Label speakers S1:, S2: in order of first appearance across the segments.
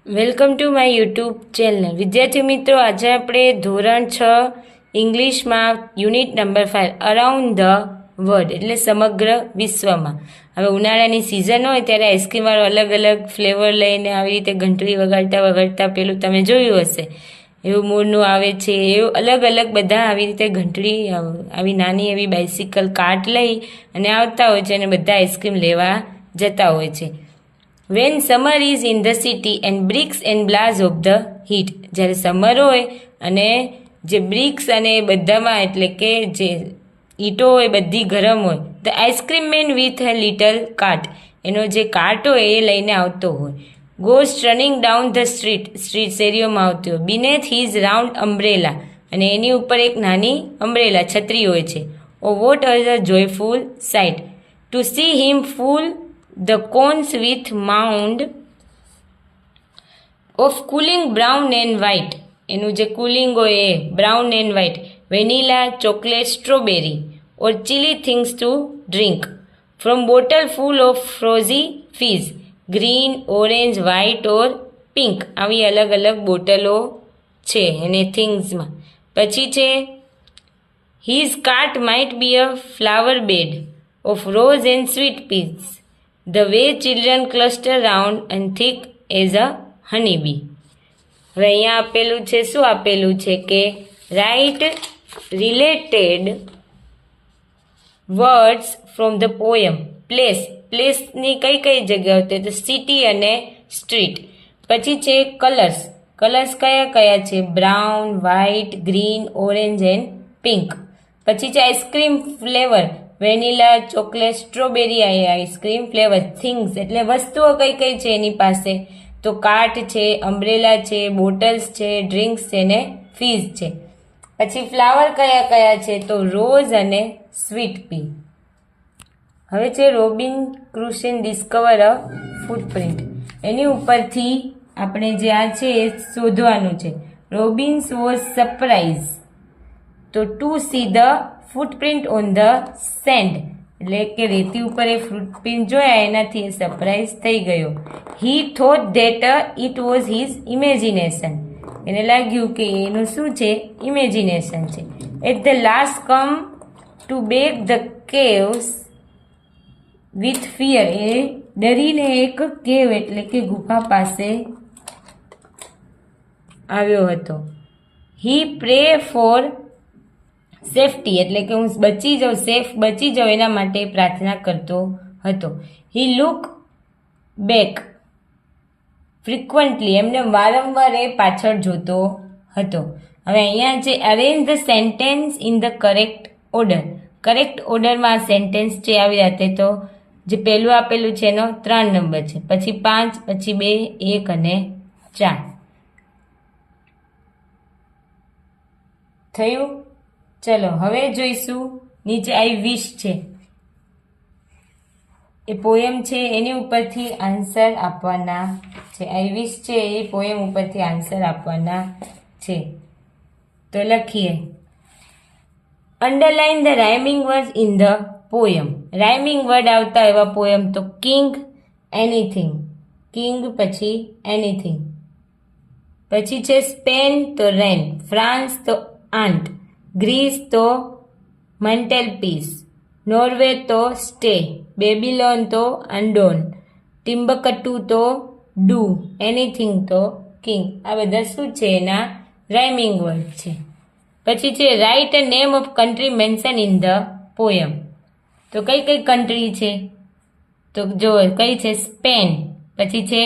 S1: Welcome to my YouTube channel. વિદ્યાર્થી મિત્રો, આજે આપણે ધોરણ 6 ઇંગ્લિશમાં unit number 5 around the world એટલે સમગ્ર વિશ્વમાં. હવે ઉનાળાની સિઝન હોય ત્યારે આઈસ્ક્રીમવાળો અલગ અલગ ફ્લેવર લઈને આવી રીતે ઘંટડી વગાડતા પેલું તમે જોયું હશે, એવું મોરનું આવે છે, એવું અલગ અલગ બધા આવી રીતે ઘંટડી આવી નાની એવી બાઇસિકલ કાર્ટ લઈ અને આવતા હોય છે અને બધા આઈસ્ક્રીમ લેવા જતા હોય છે. When summer is in the city and bricks and blaze of the heat, જ્યારે સમર હોય અને જે બ્રિક્સ અને બધામાં એટલે કે જે ઈંટો હોય બધી ગરમ હોય, the ice cream man with a little cart, એનો જે કાર્ટ હોય એ લઈને આવતો હોય. Goes running down the street, શેરીઓમાં આવતી હોય. બિનેથ હિઝ રાઉન્ડ અમ્બ્રેલા, અને એની ઉપર એક નાની અમ્બ્રેલા છત્રી હોય છે. Oh what a joyful sight to see him fill the cones with mound of cooling brown and white, એનું જે કુલિંગ હોય એ brown and white, vanilla, chocolate, strawberry or chilly things to drink from bottle full of frozy fizz, green, orange, white or pink, આવી અલગ અલગ બોટલો છે એને થિંગ્સમાં. પછી છે his cart might be a flower bed of rose and sweet peas, the way children cluster round and thick as a honeybee. હવે અહીંયા આપેલું છે, શું આપેલું છે કે write related words from the poem. પ્લેસની કઈ કઈ જગ્યા હોતી તો સિટી અને સ્ટ્રીટ. પછી છે કલર્સ કયા કયા છે? Brown, white, green, orange and pink. પછી છે ice cream flavour, vanilla, chocolate, strawberry ice cream flavour. Things એટલે વસ્તુઓ કઈ કઈ છે એની પાસે? તો કાર્ટ છે, અમ્બ્રેલા છે, બોટલ્સ છે, ડ્રિંક્સ છે ને ફીઝ છે. પછી ફ્લાવર કયા કયા છે? તો રોઝ અને સ્વીટ પી. હવે છે Robin Crusoe discover a footprint, એની ઉપરથી આપણે જે આ છે એ શોધવાનું છે. રોબિન્સ વોઝ સરપ્રાઇઝ તો to see the footprint on the sand, એટલે કે રેતી ઉપર એ ફૂટપ્રિન્ટ જોયા એનાથી એ સરપ્રાઇઝ થઈ ગયો. He thought that it was his imagination, એને લાગ્યું કે એનું શું છે? ઇમેજિનેશન છે. At the last come to back the caves with fear, એ ડરીને એક કેવ એટલે કે ગુફા પાસે આવ્યો હતો. હી પ્રે ફોર સેફટી, એટલે કે હું બચી જાઉં, સેફ બચી જાઉં એના માટે પ્રાર્થના કરતો હતો. હી લુક બેક ફ્રિકવન્ટલી, એમને વારંવાર એ પાછળ જોતો હતો. હવે અહીંયા જે arrange the sentence in the correct ઓર્ડરમાં સેન્ટેન્સ છે આવી રીતે. તો જે પહેલું આપેલું છે એનો 3 નંબર છે, પછી 5, પછી 2, 1 અને 4 થયું. ચલો હવે જોઈશું નીચે આઈ વિશ છે એ પોયમ છે એની ઉપરથી આન્સર આપવાના છે. આઈ વિશ છે એ પોયમ ઉપરથી આન્સર આપવાના છે. તો લખીએ, underline the rhyming word in the poem. Rhyming word આવતા એવા પોયમ તો કિંગ, એનીથિંગ, કિંગ પછી એનીથિંગ. પછી છે સ્પેન તો રેન, ફ્રાન્સ તો આન્ટ, ગ્રીસ તો મંટેલપીસ, નોર્વે તો સ્ટે, બેબીલોન તો અંડોન, ટિમ્બકટુ તો ડુ, એનીથિંગ તો કિંગ. આ બધા શું છે? એના રાઇમિંગ વર્ડ છે. પછી છે write a name of country mention in the poem. તો કઈ કઈ કન્ટ્રી છે? તો જો કઈ છે? સ્પેન, પછી છે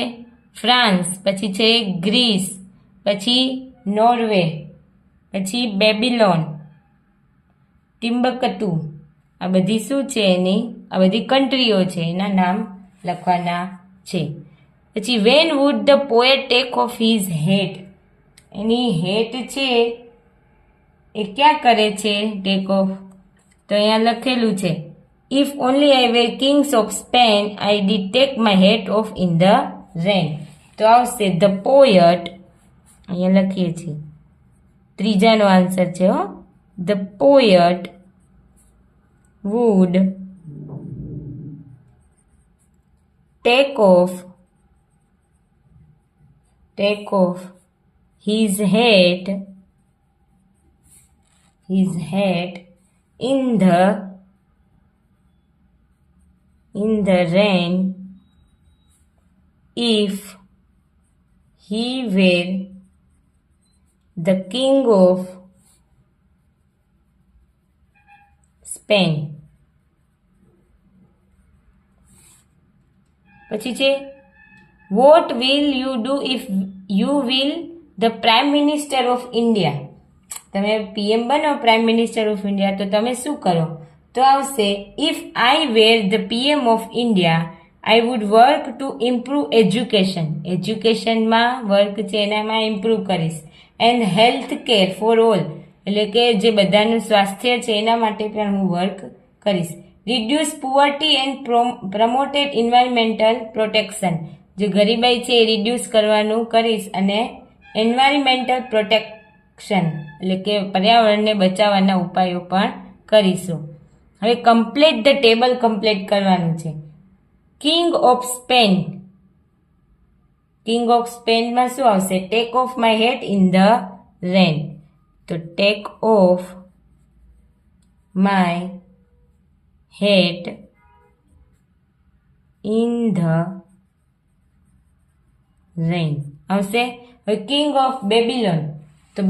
S1: ફ્રાન્સ, પછી છે ગ્રીસ, પછી નોર્વે, પછી બેબીલોન, ટિમ્બકટુ. આ બધી શું છે? એની આ બધી કન્ટ્રીઓ છે, એના નામ લખવાના છે. પછી when would the poet take off his hat, એની હેટ છે એ ક્યાં કરે છે ટેક ઓફ? તો અહીંયા લખેલું છે if only I were kings of Spain I did take my hat off in the rain. તો આવશે ધ પોયટ, અહીંયા લખીએ છીએ, ત્રીજાનો આન્સર છે હો. The poet would take off take off his hat in the rain if he were the king of Spain. પછી છે what will you do if you will the prime minister of India. તમે PM બનો prime minister of India તો તમે શું કરો? તો આવશે if I were the PM of India I would work to improve એજ્યુકેશનમાં વર્ક છે એનામાં ઇમ્પ્રૂવ કરીશ. And health care for all એટલે કે જે બધાનું સ્વાસ્થ્ય છે એના માટે પણ હું વર્ક કરીશ. રિડ્યુસ પુઅર્ટી એન્ડ પ્રમોટેડ ઇન્વાયરમેન્ટલ પ્રોટેક્શન જે ગરીબાઈ છે એ રિડ્યુસ કરવાનું કરીશ અને એન્વાયરમેન્ટલ પ્રોટેક્શન એટલે કે પર્યાવરણને બચાવવાના ઉપાયો પણ કરીશું. હવે કમ્પ્લીટ ધ ટેબલ કમ્પ્લીટ કરવાનું છે. કિંગ ઓફ સ્પેનમાં શું આવશે? Take off my hat in the rain. તો take off my hat in the rain આવશે. હવે કિંગ ઓફ બેબીલોન તો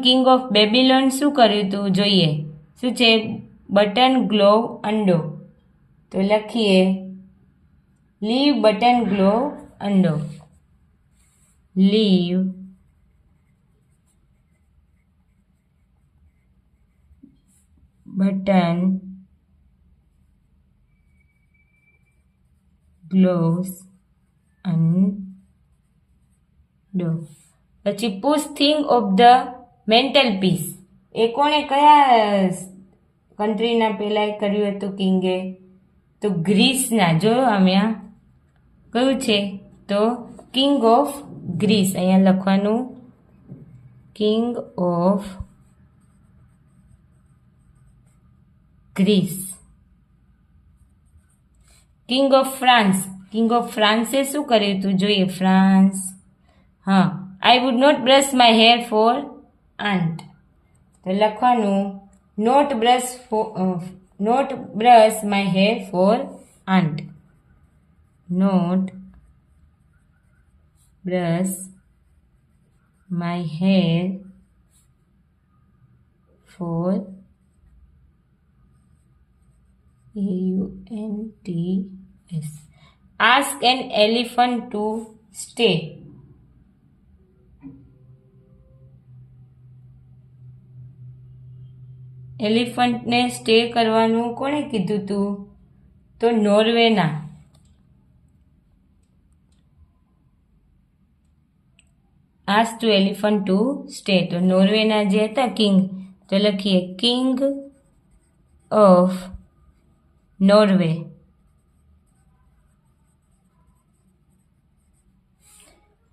S1: કિંગ ઓફ બેબીલોન શું કર્યું હતું જોઈએ. શું છે? Button glove undo. તો લખીએ leave button glove undo. Leave button gloves undo. પછી push thing of the mantelpiece એ કોણે કયા કન્ટ્રીના પહેલાં કર્યું હતું કિંગે? તો ગ્રીસના. જો આમ્યા કયું છે? તો કિંગ ઓફ ગ્રીસ. અહીંયા લખવાનું king of Greece. King of ફ્રાન્સે શું કર્યું હતું જોઈએ. ફ્રાન્સ હા I would not brush my hair for aunt. તો લખવાનું not brush my hair for aunt. Not brush my hair for AUNTS. Ask an elephant to stay. એલિફન્ટને stay કરવાનું કોણે કીધું તું? તો નોર્વેના. Ask to elephant to stay. તો નોર્વેના જે હતા કિંગ તો લખીએ king of Norway.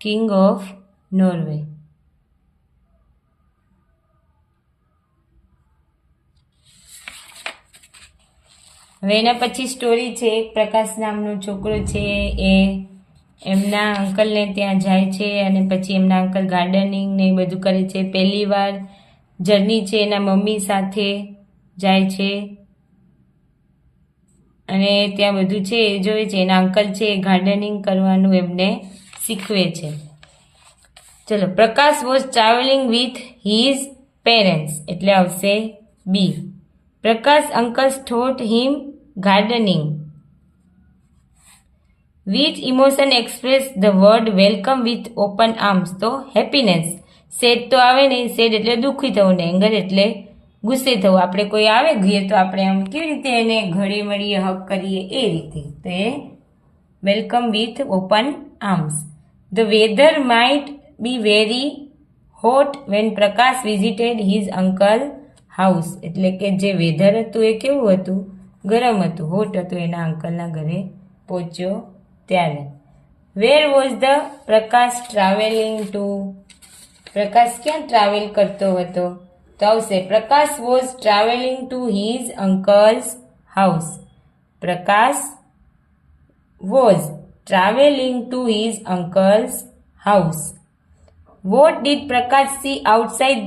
S1: King of Norway. હવે એના પછી સ્ટોરી છે. એક પ્રકાશ નામનો છોકરો છે એ એમના અંકલને ત્યાં જાય છે અને પછી એમના અંકલ ગાર્ડનિંગ ને એ બધું કરે છે. પહેલી વાર જર્ની છે એના મમ્મી સાથે જાય છે અને ત્યાં બધું છે એ જોવે છે. એના અંકલ છે એ ગાર્ડનિંગ કરવાનું એમને શીખવે છે. ચલો Prakash was travelling with his parents એટલે આવશે B. Prakash uncle's thought him gardening. Which emotion express the word welcome with open arms? તો હેપીનેસ. સેડ તો આવે નહીં. સેડ એટલે દુઃખી થવું ને એંગર એટલે ગુસ્સે થવું. આપણે કોઈ આવે ઘેર તો આપણે આમ કેવી રીતે એને ઘડી મળીએ હક કરીએ એ રીતે. તો એ welcome with open arms. The weather might be very hot when Prakash visited his uncle house એટલે કે જે વેધર હતું એ કેવું હતું? ગરમ હતું, હોટ હતું એના અંકલના ઘરે પહોંચ્યો ત્યારે. Where was the Prakash travelling to? Prakash ક્યાં ટ્રાવેલ કરતો હતો? તો આવશે Prakash was travelling to his uncle's house. Prakash was travelling to his uncle's house. What did Prakash see outside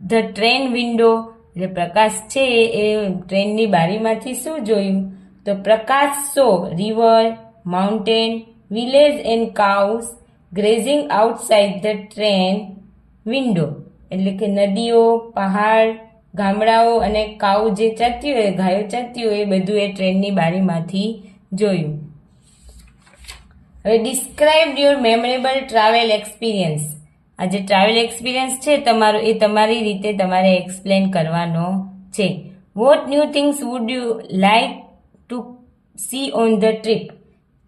S1: the train window? એટલે પ્રકાશ છે એ ટ્રેનની બારીમાંથી શું જોયું? તો Prakash saw river, mountain, village and cows grazing outside the train window. એટલે કે નદીઓ, પહાડ, ગામડાઓ અને કાઉ જે ચાલતી હોય, ગાયો ચાલતી હોય, એ બધું એ ટ્રેનની બારીમાંથી જોયું. હવે describe your memorable travel experience. આ જે ટ્રાવેલ એક્સપિરિયન્સ છે તમારો, એ તમારી રીતે તમારે એક્સપ્લેન કરવાનો છે. What new things would you like to see on the trip?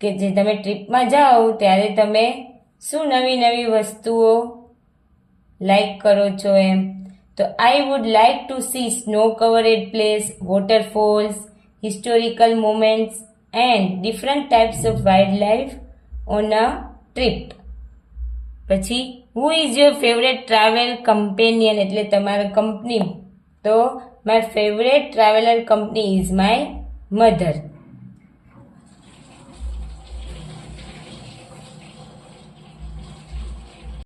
S1: કે જે તમે ટ્રીપમાં જાઓ ત્યારે તમે શું નવી નવી વસ્તુઓ લાઈક કરો છો એમ. તો I would like to see snow covered place, waterfalls, historical moments and different types of wild life on a trip. પછી who is your favourite travel companion? એટલે તમારા કંપની. તો my favourite traveller company is my mother.